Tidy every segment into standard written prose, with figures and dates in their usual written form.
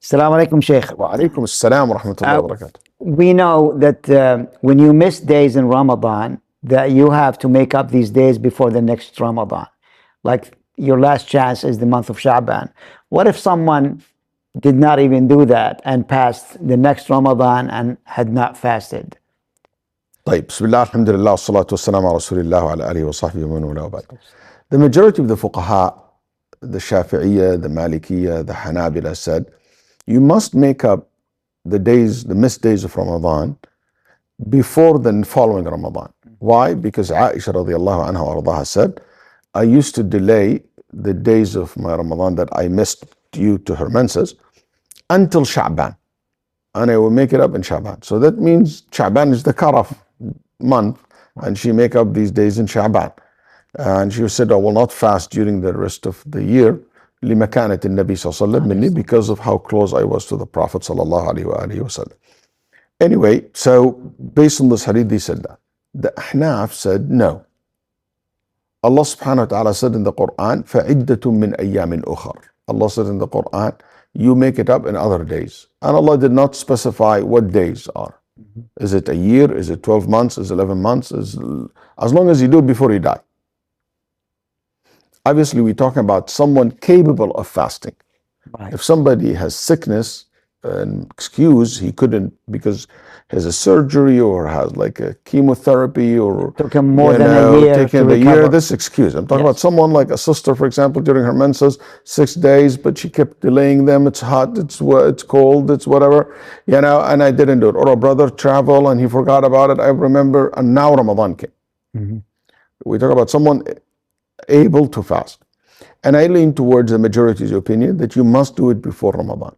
Assalamu alaikum, Sheikh. Wa alaikum assalam wa rahmatullahi wa barakatuh. We know that when you miss days in Ramadan, that you have to make up these days before the next Ramadan. Like your last chance is the month of Sha'ban. What if someone did not even do that and passed the next Ramadan and had not fasted? طيب, Bismillah, alhamdulillah, salatu wassalam ala rasulillah wa ala alihi wa sahbihi wa man wala wa ba'd. The majority of the fuqaha, the Shafi'iyya, the Malikiyya, the Hanabila said, you must make up the days, the missed days of Ramadan before the following Ramadan. Why? Because Aisha radiallahu anha wa ardaha said, I used to delay the days of my Ramadan that I missed due to her menses until Sha'ban, and I will make it up in Sha'ban. So that means Sha'ban is the cutoff month, and she make up these days in Sha'ban. And she said, I will not fast during the rest of the year لمكانة النبي صلى الله عليه وسلم, because of how close I was to the Prophet صلى الله عليه وآله وسلم. Anyway, so based on this hadith, they said that. The Ahnaf said no. Allah subhanahu wa ta'ala said in the Quran, فَعِدَّةٌ مِّنْ أَيَّامٍ أُخَرٍ. Allah said in the Quran, you make it up in other days. And Allah did not specify what days are. Is it a year? Is it 12 months? Is it 11 months? As long as you do it before you die. Obviously, we're talking about someone capable of fasting. Right. If somebody has sickness, an excuse, he couldn't because he has a surgery or has like a chemotherapy or took him more than a year taking the year, this excuse. I'm talking about someone like a sister, for example, during her menses, 6 days, but she kept delaying them. It's hot, it's cold, it's whatever, and I didn't do it. Or a brother traveled and he forgot about it. I remember, and now Ramadan came. Mm-hmm. We talk about someone able to fast. And I lean towards the majority's opinion that you must do it before Ramadan.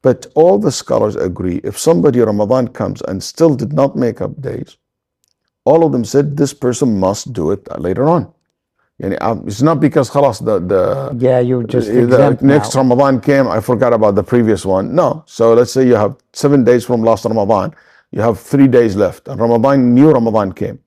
But all the scholars agree, if somebody Ramadan comes and still did not make up days, all of them said this person must do it later on. It's not because khalas, the next Ramadan came, I forgot about the previous one. No. So let's say you have 7 days from last Ramadan, you have 3 days left, and new Ramadan came.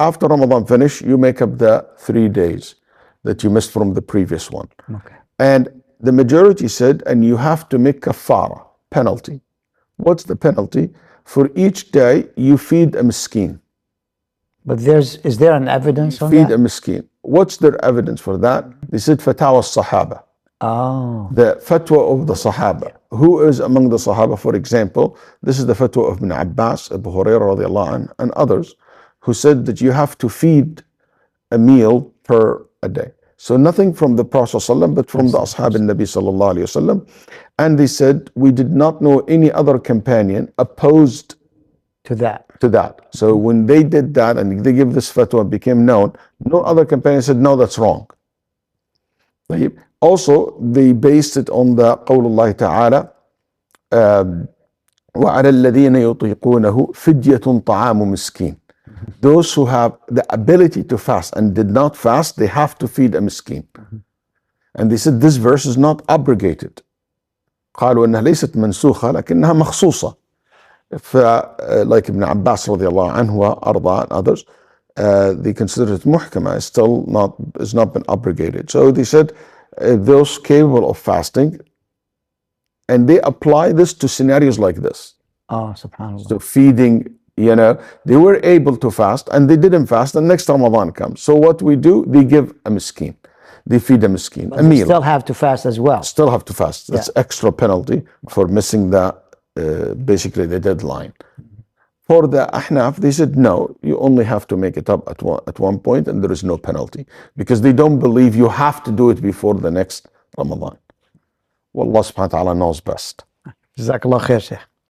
After Ramadan finish, you make up the 3 days that you missed from the previous one. Okay. And the majority said, and you have to make kafara, penalty. What's the penalty? For each day, you feed a miskin. But is there an evidence on that? Feed a miskin. What's their evidence for that? They said fatwa sahaba. Oh. The fatwa of the Sahaba. Who is among the Sahaba, for example? This is the fatwa of Ibn Abbas, Abu Hurairah radiallahu anh, and others, who said that you have to feed a meal per a day. So nothing from the Prophet ﷺ, but from the Ashab al-Nabi sallallahu alayhi wasallam. And they said, we did not know any other companion opposed to that. So when they did that and they gave this fatwa, became known, no other companion said, no, that's wrong. Also, they based it on the قول الله تعالى وعلى الذين يطيقونه فدية طعام مسكين. Those who have the ability to fast and did not fast, they have to feed a miskin. And they said this verse is not abrogated. قالوا إنها ليست منسوخة لكنها مخصوصة. Like Ibn Abbas رضي الله عنه وأرضاه and others, they consider it muhkama, is not been abrogated. So they said those capable of fasting, and they apply this to scenarios like this. Oh, subhanAllah. So feeding, they were able to fast and they didn't fast, and next Ramadan comes. So what we do, they give a miskin. They feed a miskin, but a meal. Still have to fast as well. Still have to fast. That's extra penalty for missing basically the deadline. For the Ahnaf, they said no, you only have to make it up at one point and there is no penalty, because they don't believe you have to do it before the next Ramadan. Wallah subhanahu wa ta'ala knows best. Jazakallah khair, Sheikh.